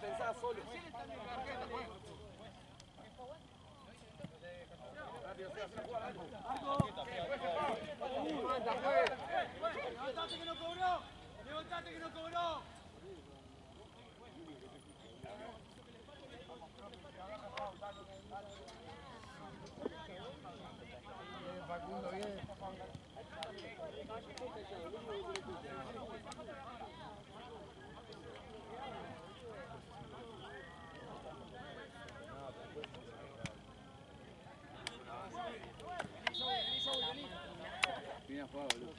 Pensá solo. Levantate que no cobró. Levantate que no cobró. Facundo, bien. Viene a jugar, boludo.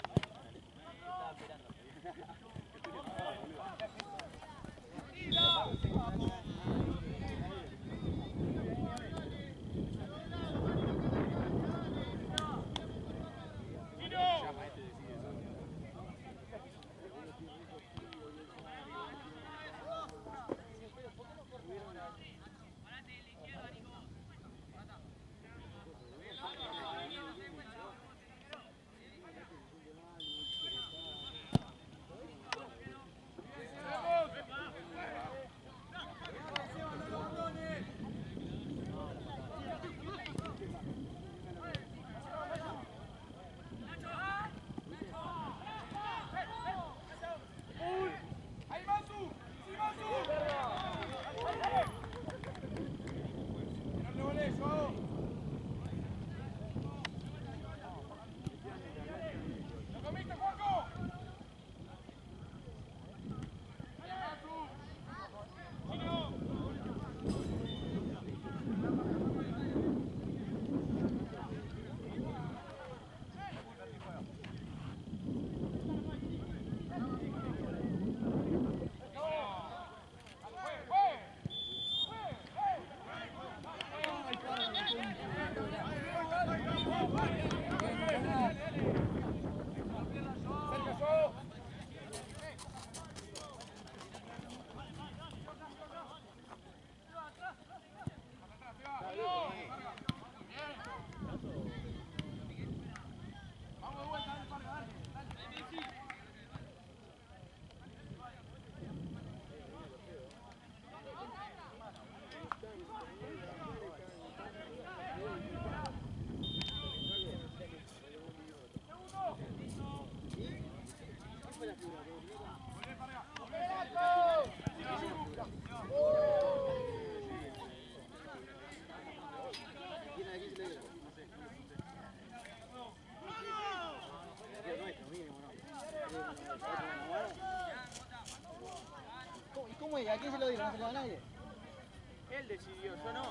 ¿Cómo es? ¿A quién se lo dieron? ¿No se lo da a nadie? Él decidió, yo no.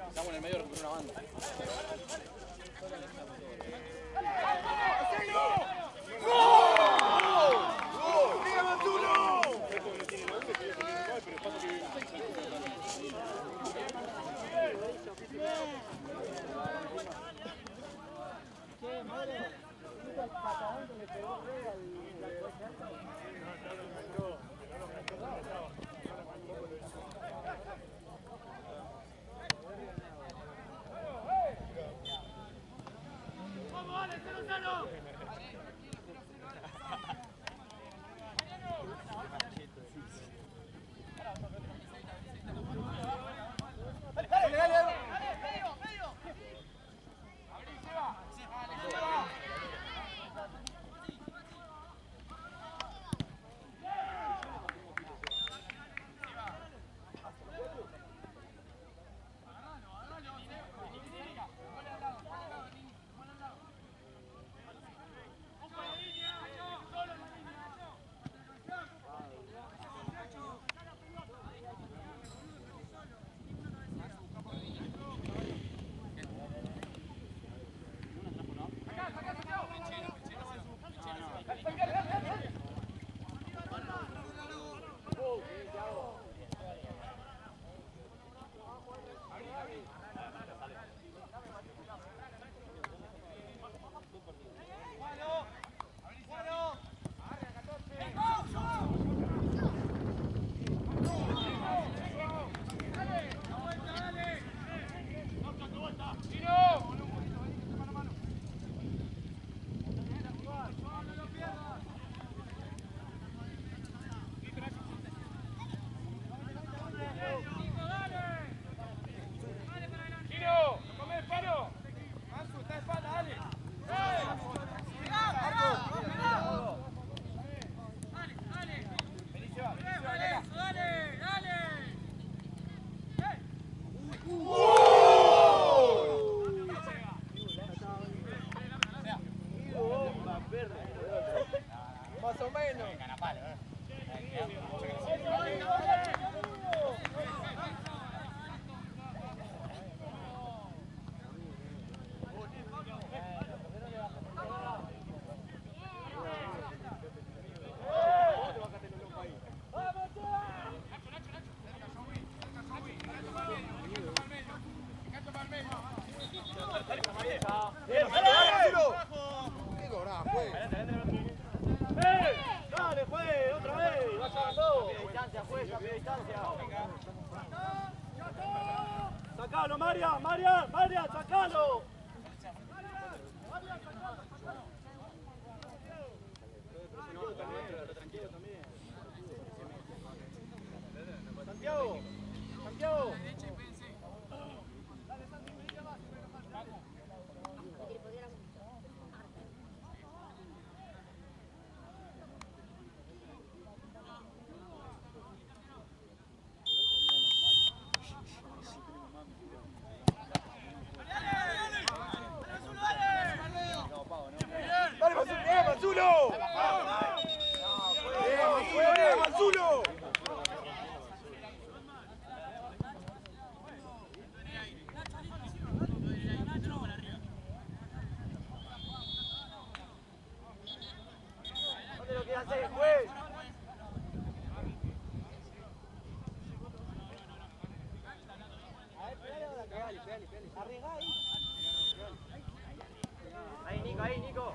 Estamos en el medio de recuperar una banda. juez, a distancia. Sacalo, Marian, Marian, Marian, sacalo. Santiago, Santiago. ¡Manzulo! ¡Bien, Manzulo! ¿Dónde lo quiere hacer, juez? Arriesgá ahí. Ahí, Nico, ahí, Nico.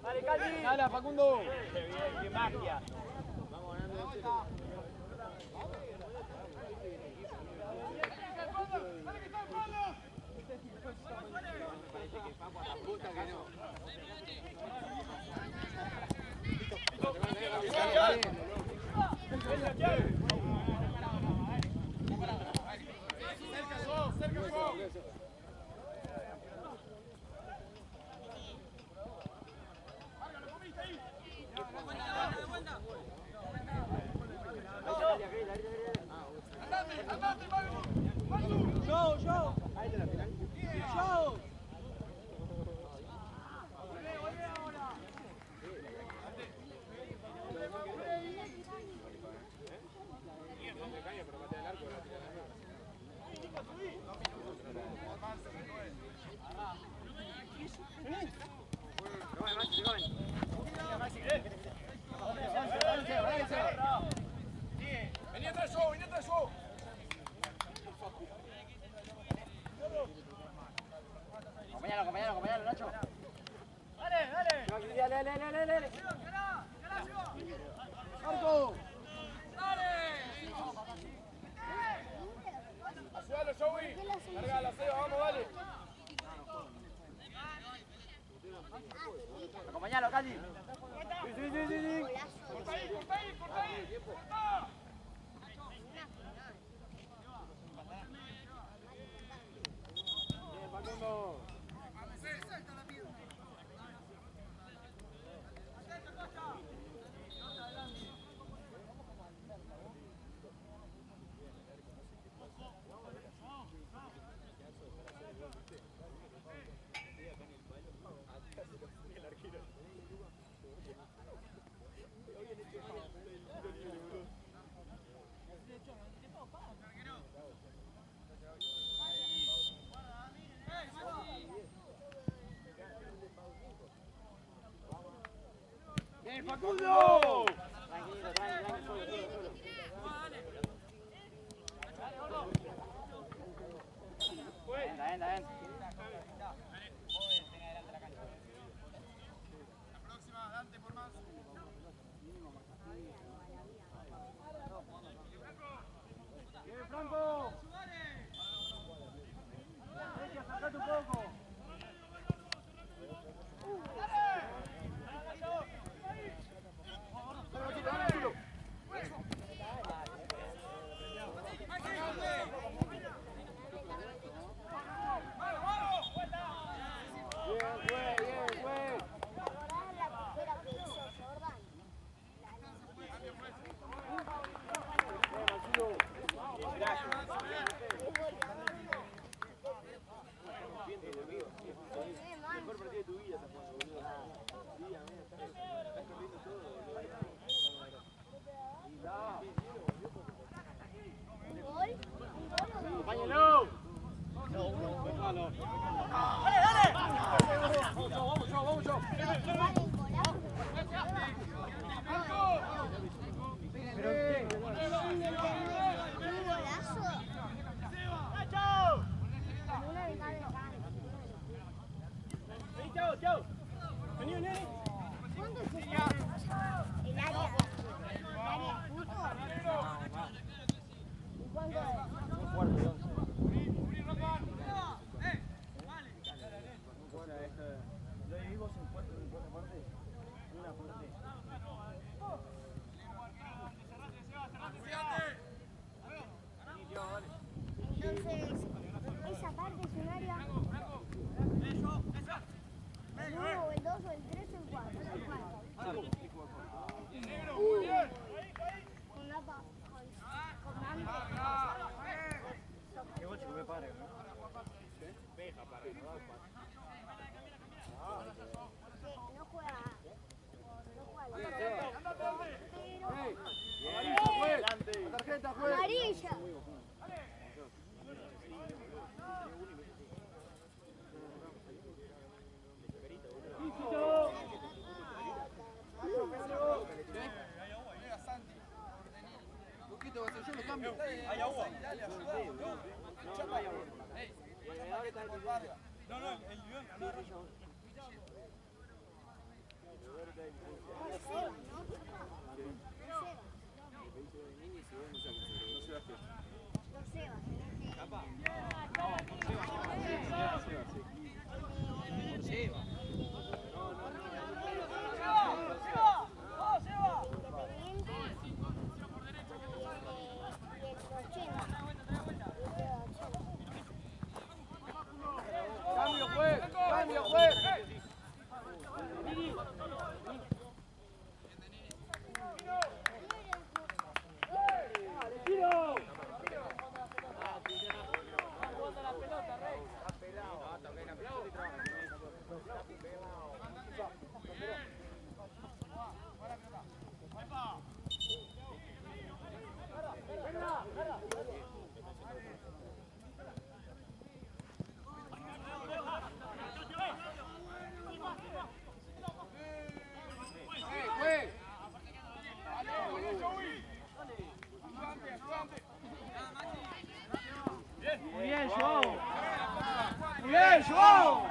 Dale, Cali. Dale, Facundo. Qué bien, qué magia. Vamos ganando. Yo. Ahí te la final. Yo. Vení atrás yo, vení atrás yo. Acompañalo, Nacho. Dale. Marco. Ayúdalo, Joey. Larga la ceba, vamos, dale. Acompañalo, Cali. Sí. Corta ahí. Bien, Facundo. ¡Bien, Facundo! Tranquilo, solo. Entra. ¡Bien, Franco! ¡Sacate un poco! ¡Dale! memoria. El 1 o el 2 o el 3 o el 4. Con la con Qué boche que me pare, ¿no? no juega. Tarjeta, juez. Amarilla. Poquito, yo lo cambio. Hay agua. No, no, el León ganó. Cambio, juez. Cambio, juez. Muy bien, Joao. Muy bien, Joao.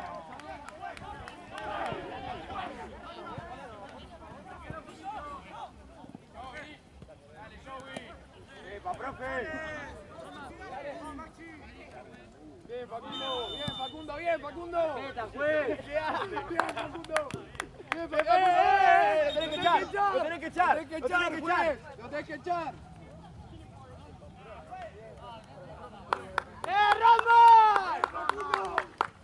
¡Epa, profe! Bien, Facundo. Bien, Facundo. Bien, Facundo. Meta, juez. Bien, Facundo. Bien, Facundo. Lo tenés que echar. Lo tenés que echar. Lo tenés que echar, juez. Lo tenés que echar. Roma!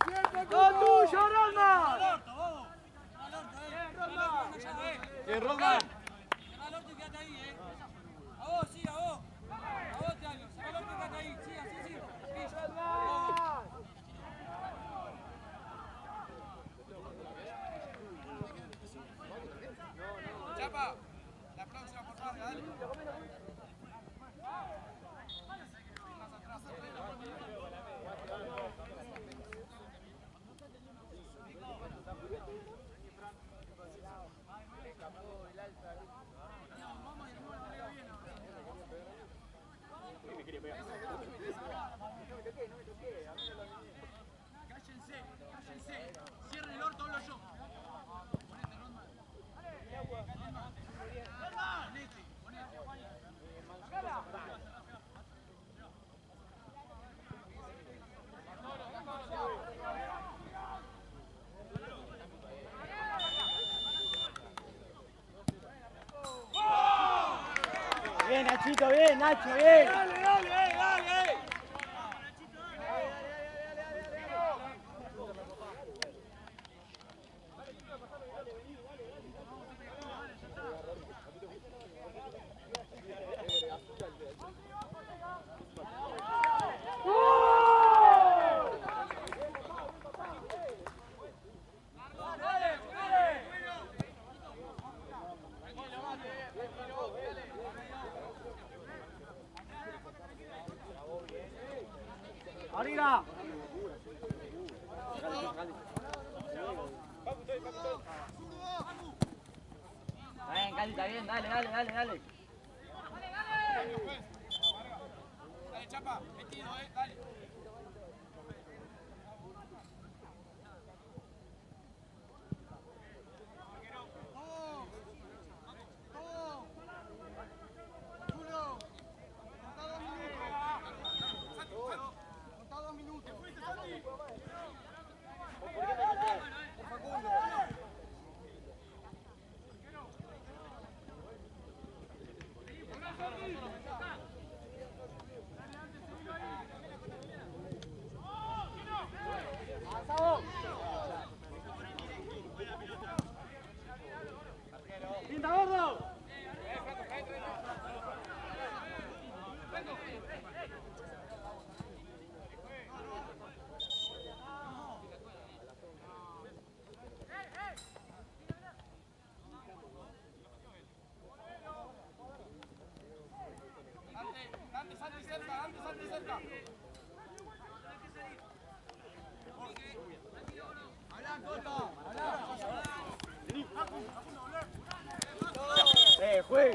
Bien, Facundo. ¡Lo tuyo, Roma! Bien, Roma. Chapa, la próxima por favor, dale. Cállense. Cierren el orto, hablo yo. Ponete, Ronda. Bien, Nachito, bien, Nacho, bien. Dale. Arriba. Bien, Cali, está bien, dale. Dale, Chapa, metido, dale. salte cerca. Habla, Cota, habla. Juez.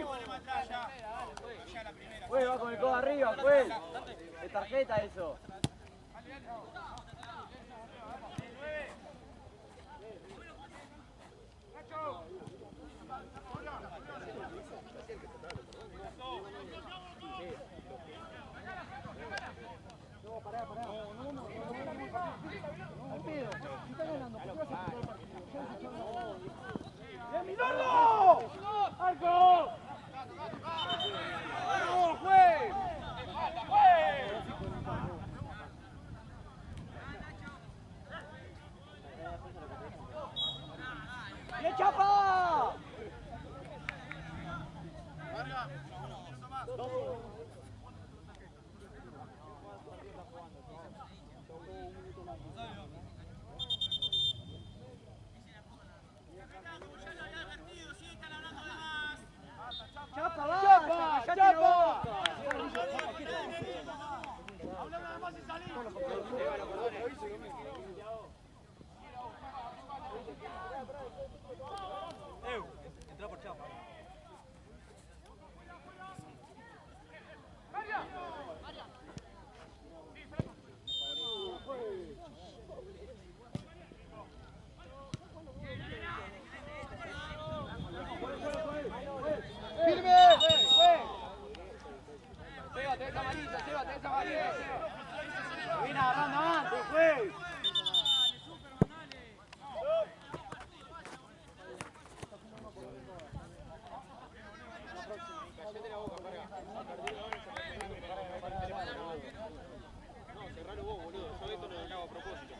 Juez, va con el codo arriba, juez. Es tarjeta eso. ¡Bien, Minolo! ¡Arco! ¡No, juez! ¡Juez! ¡Le chapa! ¡Chapa, va! ¡Chapa! ¡Chapa! Habla nada más y salí. Entró por Chapa. ¡Firme! Llévate esa amarilla, llévate esa amarilla. Viene agarrando antes, juez. No, cerralo vos, boludo. Yo esto no lo hago a propósito.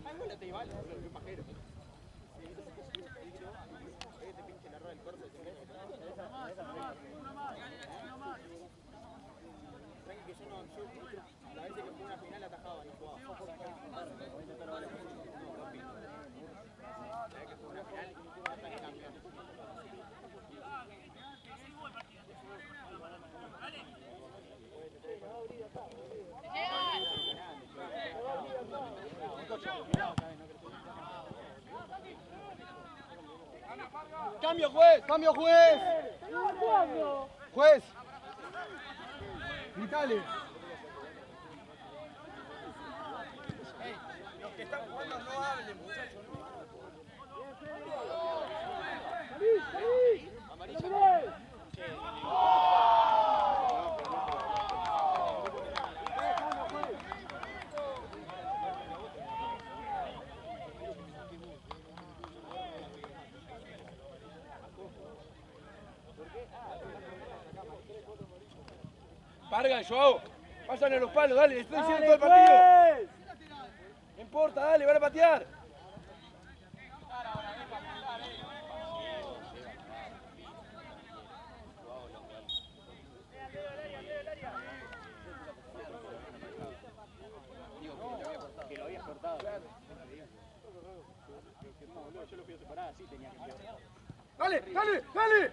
Ay, bueno, te vale, boludo, qué pajero. Te pinche la rueda del cuerpo. Tranqui que yo no, la vez que fue una final atajaba y jugaba. No, papi. La vez que fue una final y campeón. ¡Cambio, juez! ¡Cambio, juez! ¡Juez! Gritale. Los que están jugando no hablen, muchachos. Vargas, Joao, pásale los palos, dale, le estoy diciendo todo el partido. No importa, dale, van a patear. Que lo habías cortado. No, boludo, yo lo fui a separar así, tenía que quedar. ¡Dale, dale, dale!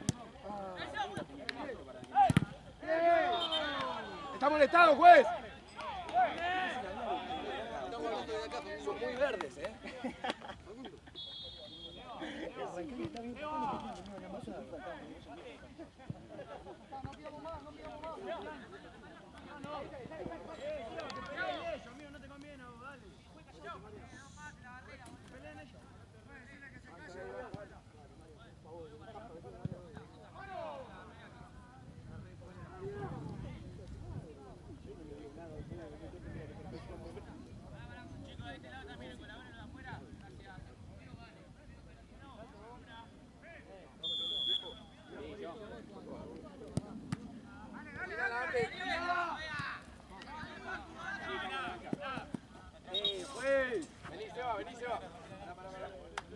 ¡Está molestado, juez! Son muy verdes, ¿eh? Vení, Seba, vení, Seba.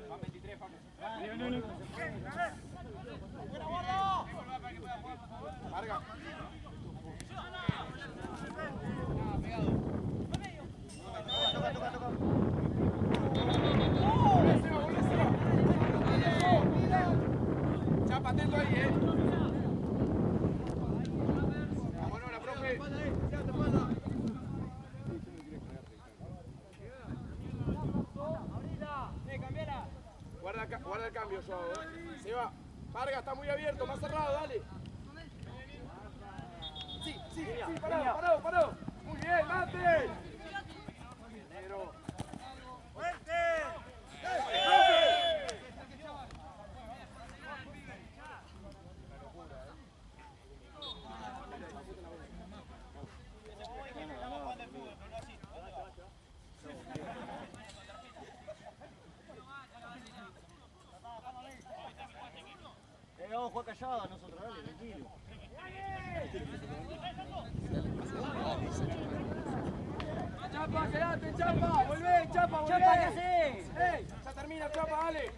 Van 23, vamos. Vení. Vargas. Toca. Volvé, Seba. atento ahí, Vámonos, la profe. Guarda el cambio, Joao. Se va. Vargas está muy abierto, más cerrado, dale. Sí, parado. Muy bien, Mate. Negro. ¡Fuerte! Vamos a jugar callado nosotros, dale, tranquilo. Chapa, quedate, Chapa. Volvé, Chapa, volvé. Chapa, ¿qué haces? Ya termina, Chapa, dale.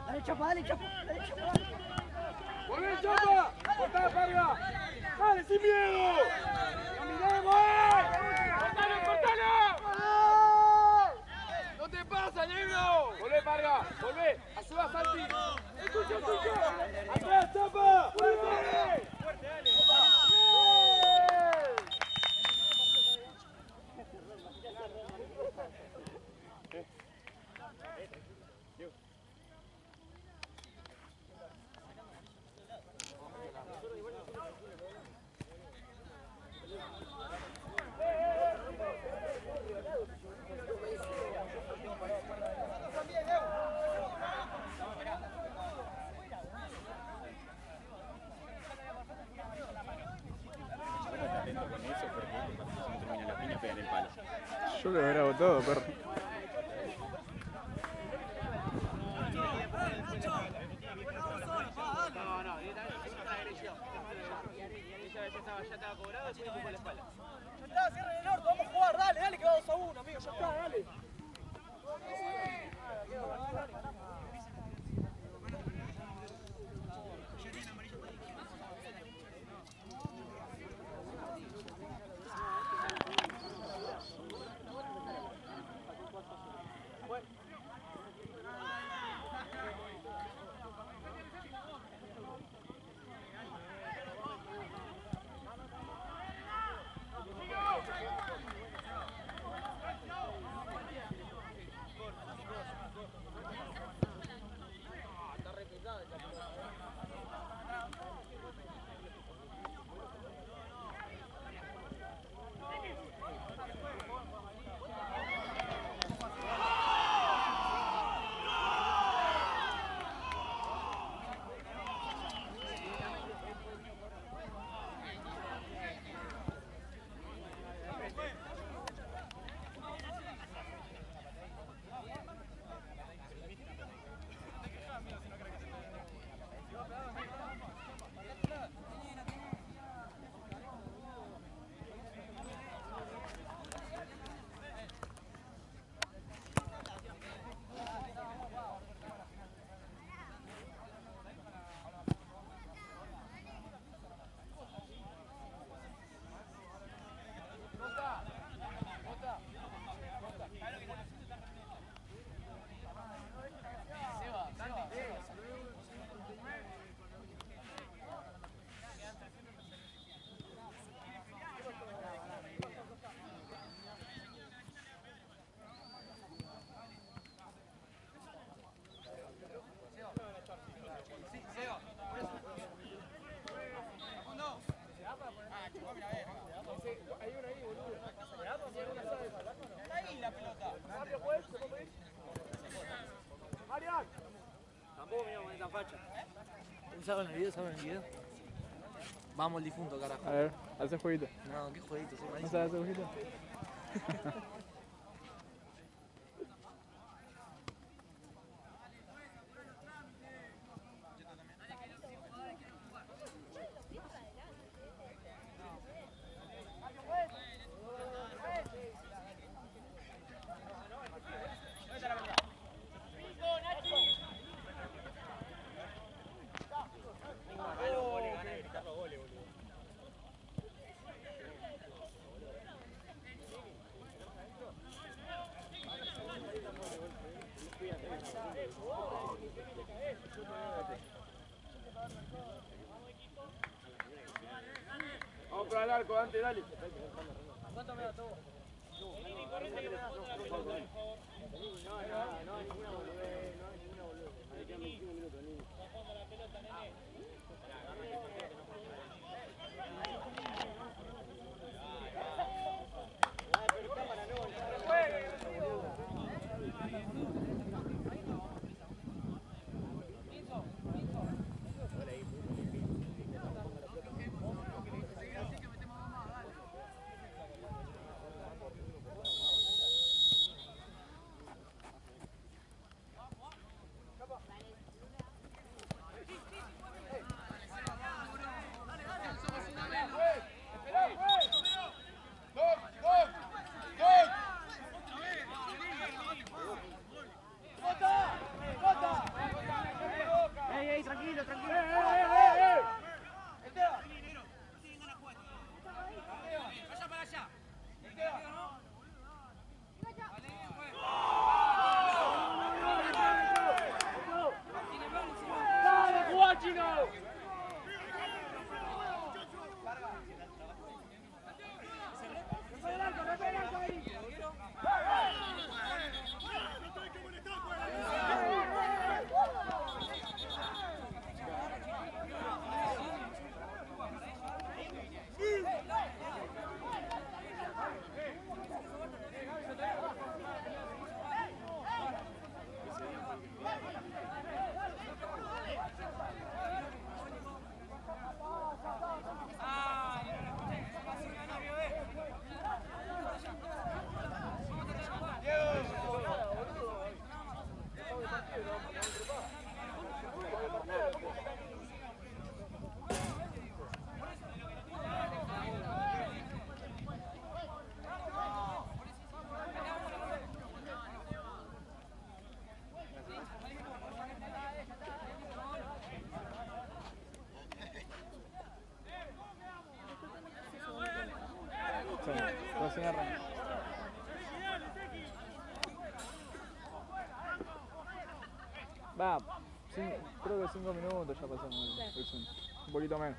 Dale, Chapa, dale, Chapa. ¡Volvé, Chapa! ¡Cortá, Parga! ¡Dale, sin miedo! ¡Caminemos! ¡Cortalo! ¡No te pasa, negro! ¡Volvé, Parga! ¡Volvé! ¡Ayuda, Santi! ¡Es tuyo! ¡Atrás, Chapa! ¡Fuerte! ¡Fuerte, dale! Yo lo grabo todo, perro. No, directamente es una agresión. Ya estaba cobrado y después la espalda. Ya está, cierren el orto, vamos a jugar, dale, que va 2-1, amigo, ya está, dale. Tampoco me iba a poner tan facha. ¿Saben el video? Vamos el difunto, carajo. A ver, hace jueguito. No, qué jueguito, soy ¿No malísimo. sabes hacer jueguito? Vamos para el arco, Dante, dale. ¿Cuánto me da todo? No, ninguna boludez, no, ninguna boludez. Ahí quedan 25 minutos, niño. Tranquilo, tranquilo. Vaya para allá. ¡Dale, jugá, chino! Recién arranca. Va, creo que 5 minutos ya pasamos. Un poquito menos.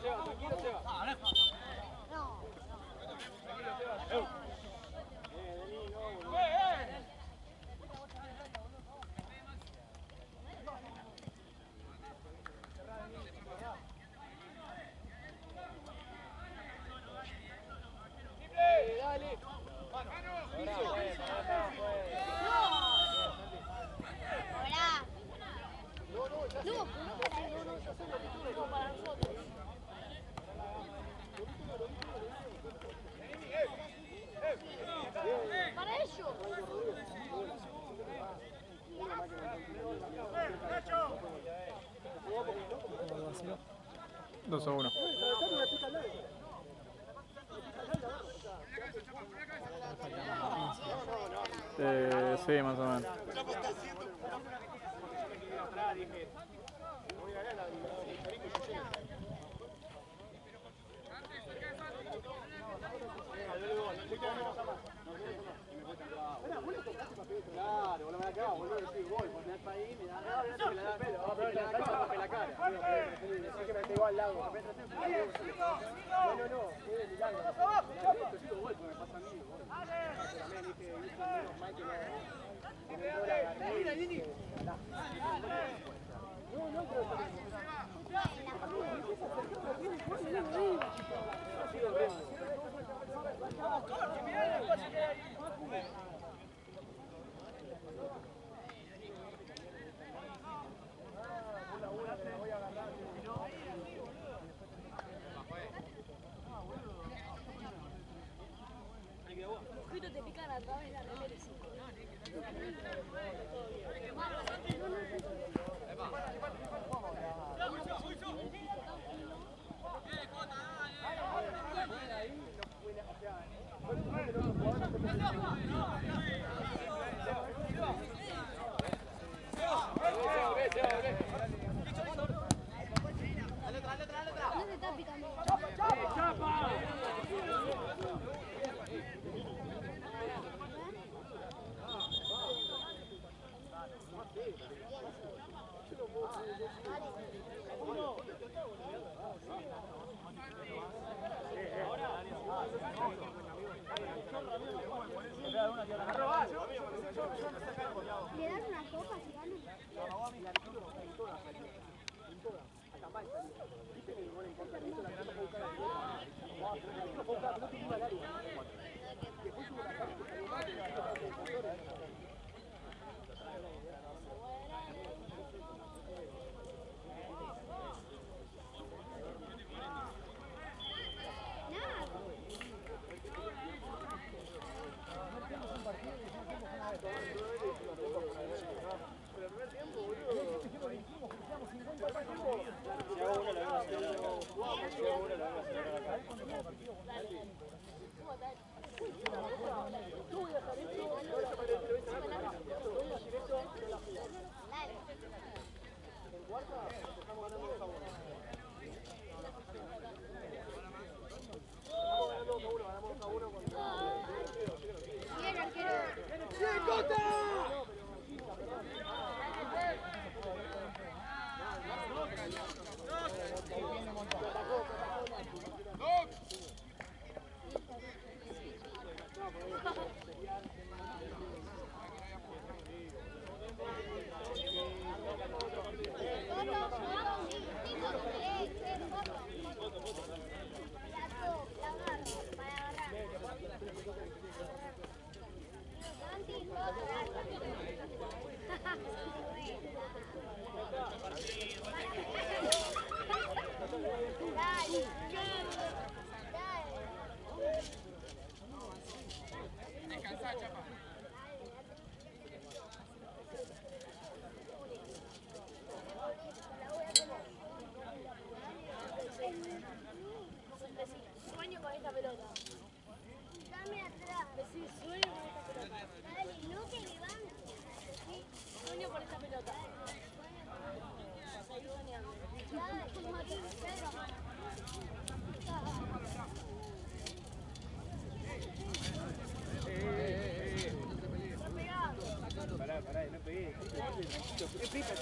Seba, tranquilo, Seba. No. Dale. Para ellos. 2-1. Sí, más o menos. Claro, vos la me la cagás, boludo, decís gol, vos me das ahí, me das la cara. Decís que me pegó al lado. No, es de milagro. Yo digo gol, porque me pasa a mí, gol. Pero también dije, menos mal que no la agarré. No, pero Ojito, te pican a través de la remera. No te está picando. ¿Le dan una copa si ganan? Bien, arquero. Sueño con esta pelota. Dame atrás. Sí, sueño con esta pelota. Dale, no te levantes. Sí, sueño con esta pelota. Seguí soñando. Dale, Martín, Pedro. Pará, no pegué. Triple.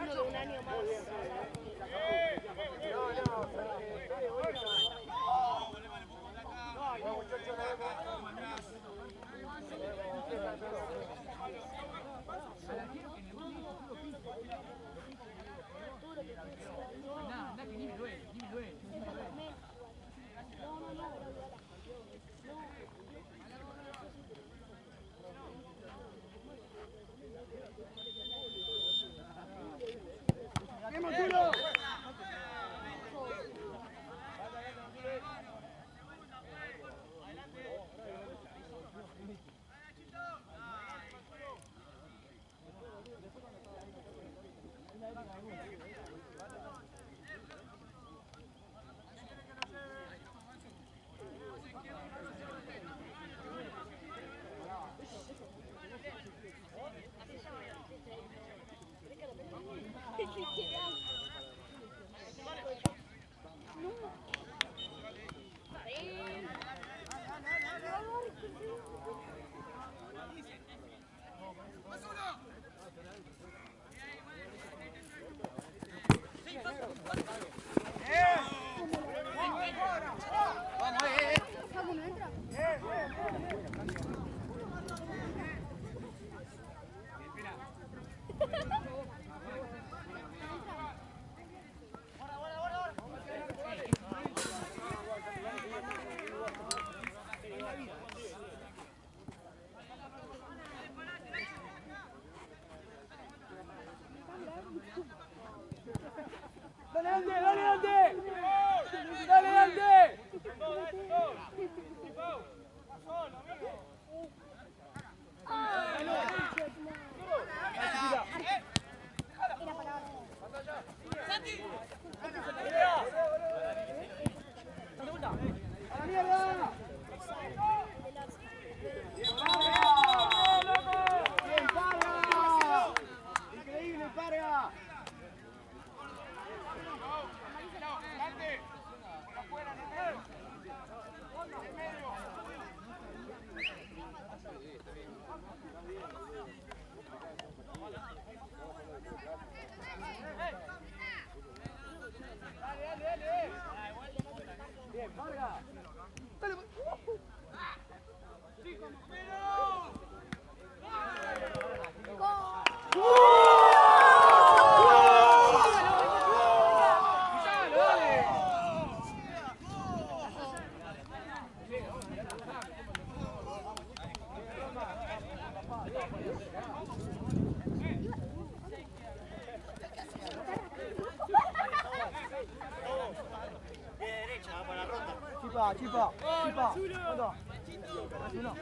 Uno de un año más. ¡Dale, Ande! ¡Dale, Ande! ¡Dale, Ande! ¡A la mierda! ¡Bien, Parga! ¡Increíble, Parga! Bien, Vargas. Dale. Chipa, chipa, chipa. ¿Cuánto? Uno.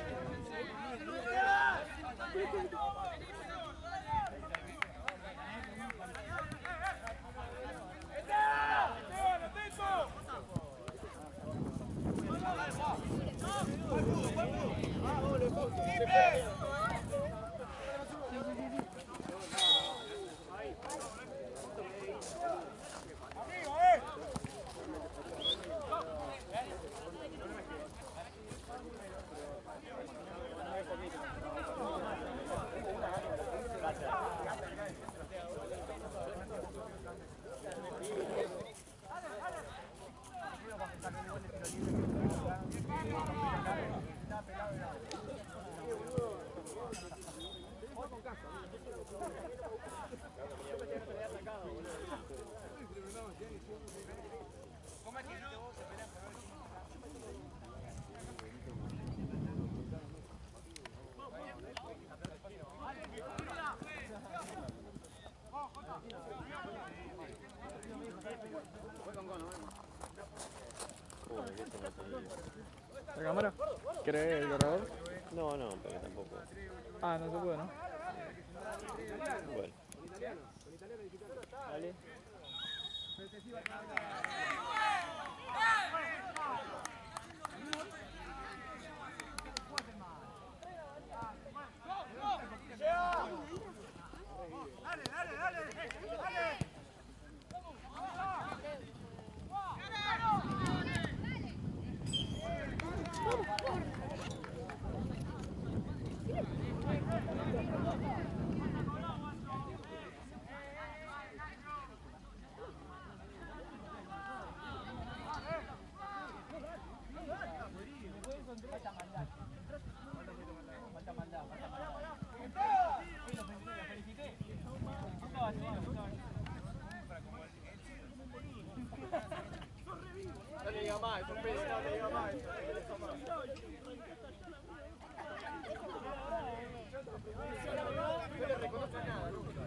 ¿La cámara? ¿Querés el corredor? No, no, pero tampoco. Ah, no se puede, ¿no? Bueno. Vale. No le diga más, eso, Pedro, no le diga más. No le reconoce nada, nunca.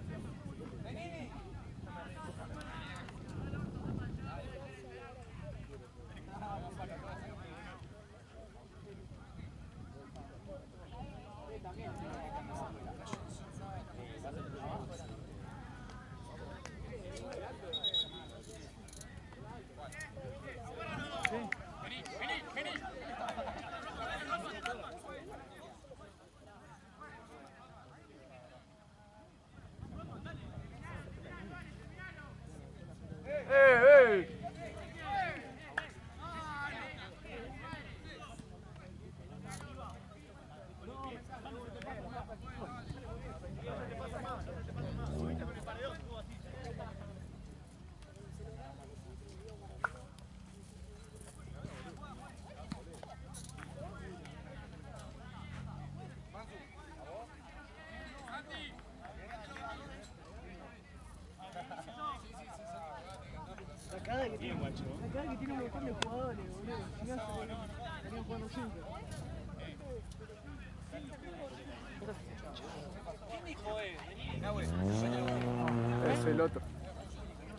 Acá que tiene un montón de jugadores, boludo. Si no, estarían jugando 5. ¿Quién dijo Es el otro.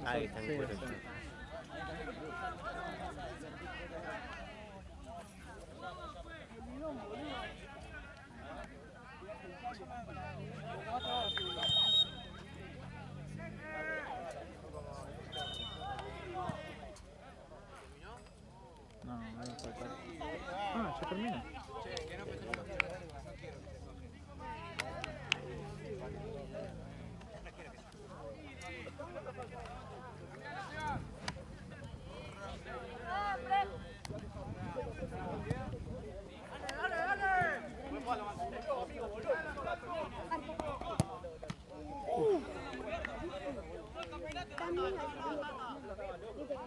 Ahí está, Sí, sí. No, no hay que faltar. Ah, ya termina.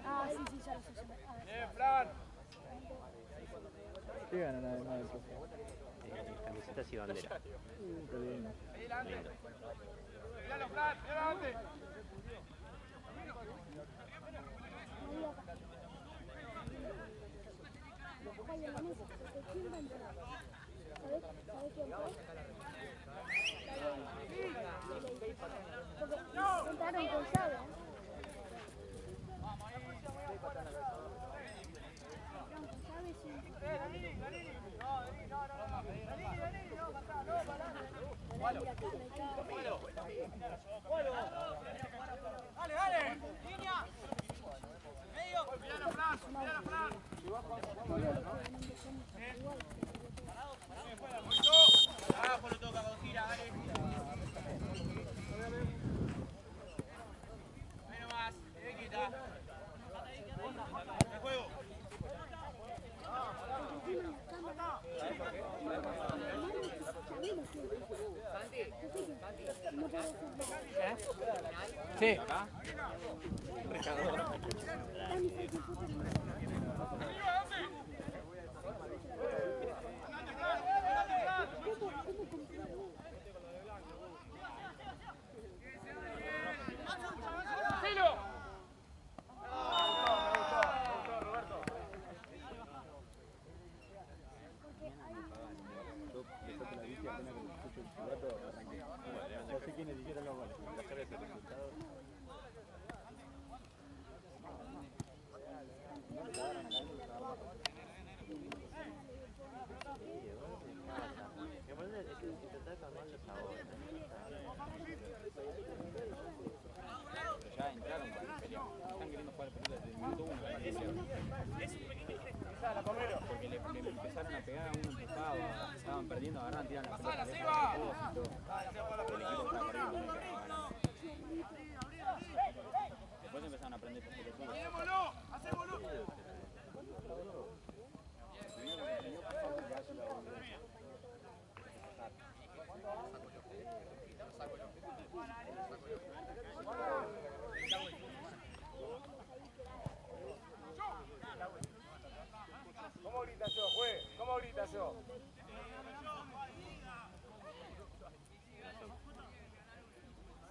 Ah, sí, sí, ya lo sé. Bien, Fran. ¿Qué ganan además de eso? Camisetas y bandera. Qué lindo. Ahí delante. Míralo, Fran, míralo adelante. Ahí en la mesa. ¿Quién va a entrar? ¿Sabes quién fue? Porque entraron con llave. Dale, dale. Línea. Medio. Míralo, Fran, míralo, Fran. Abajo lo toca con gira, dale. Menos más. Quita. El juego. Sí. No sé quiénes hicieron los goles. Las caras de resultados. Ya entraron para el peleón. Están gritando. Dale, comelo. Porque le empezaron a pegar, uno empujaba, estaban perdiendo, agarraban, tiran la pelota. ¡Pasala, Seba! El equipo estaba perdiendo, no estaba ganando. Después empezaron a aprender por pelotudos. ¡Hacémoslo! ¡Hacémoslo! ¿Cómo grita yo, juez? ¿Cómo grita yo?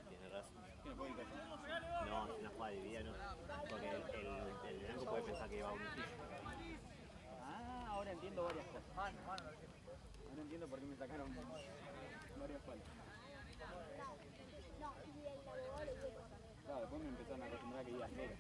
Tiene razón. No, es una jugada dividida, no. Porque el blanco puede pensar que va a un oficio. Ah, ahora entiendo varias cosas. Ahora entiendo por qué me sacaron varias faltas. Claro, después me empezaron a acostumbrar que ibas negro.